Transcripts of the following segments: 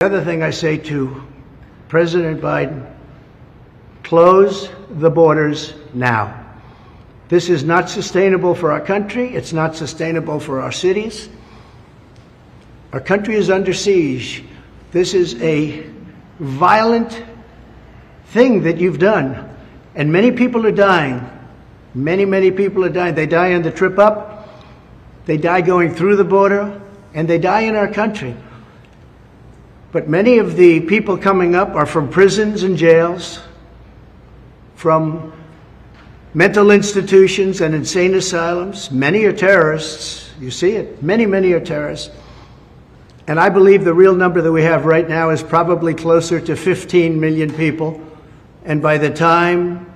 The other thing I say to President Biden, close the borders now. This is not sustainable for our country. It's not sustainable for our cities. Our country is under siege. This is a violent thing that you've done. And many people are dying. Many people are dying. They die on the trip up. They die going through the border. And they die in our country. But many of the people coming up are from prisons and jails, from mental institutions and insane asylums. Many are terrorists. You see it. Many are terrorists. And I believe the real number that we have right now is probably closer to 15 million people. And by the time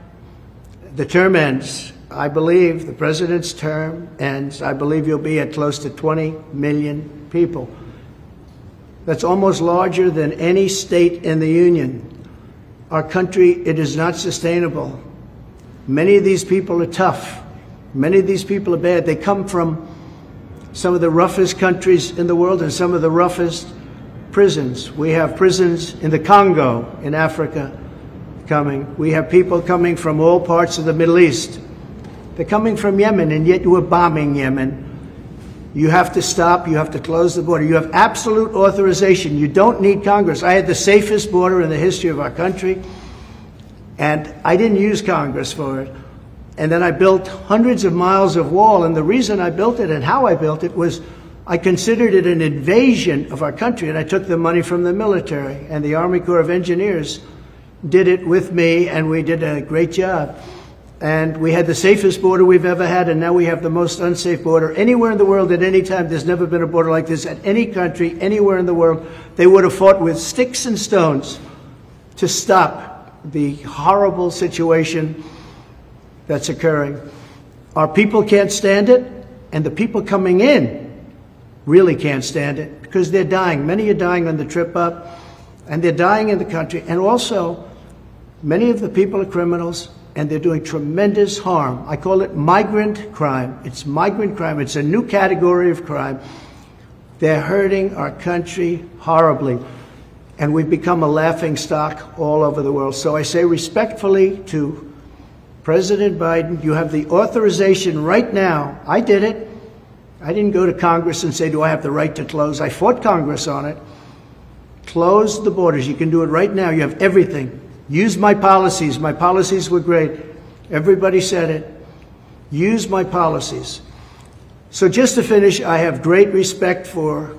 the term ends, I believe the president's term ends, I believe you'll be at close to 20 million people. That's almost larger than any state in the Union. Our country, it is not sustainable. Many of these people are tough. Many of these people are bad. They come from some of the roughest countries in the world and some of the roughest prisons. We have prisons in the Congo, in Africa, coming. We have people coming from all parts of the Middle East. They're coming from Yemen, and yet you are bombing Yemen. You have to stop. You have to close the border. You have absolute authorization. You don't need Congress. I had the safest border in the history of our country, and I didn't use Congress for it. And then I built hundreds of miles of wall, and the reason I built it and how I built it was I considered it an invasion of our country, and I took the money from the military, and the Army Corps of Engineers did it with me, and we did a great job. And we had the safest border we've ever had, and now we have the most unsafe border anywhere in the world at any time. There's never been a border like this at any country, anywhere in the world. They would have fought with sticks and stones to stop the horrible situation that's occurring. Our people can't stand it, and the people coming in really can't stand it because they're dying. Many are dying on the trip up, and they're dying in the country. And also, many of the people are criminals, and they're doing tremendous harm. I call it migrant crime. It's migrant crime. It's a new category of crime. They're hurting our country horribly, and we've become a laughing stock all over the world. So I say respectfully to President Biden, you have the authorization right now. I did it. I didn't go to Congress and say, do I have the right to close? I fought Congress on it. Close the borders. You can do it right now. You have everything. Use my policies. My policies were great. Everybody said it. Use my policies. So just to finish, I have great respect for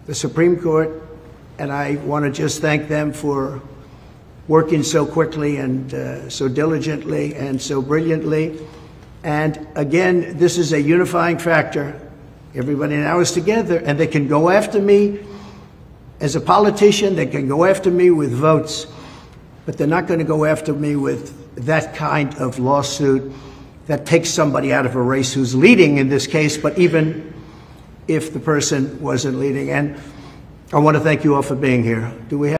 the Supreme Court, and I want to just thank them for working so quickly and so diligently and so brilliantly. And again, this is a unifying factor. Everybody now is together, and they can go after me as a politician. They can go after me with votes. But they're not going to go after me with that kind of lawsuit that takes somebody out of a race who's leading in this case, but even if the person wasn't leading. And I want to thank you all for being here. Do we have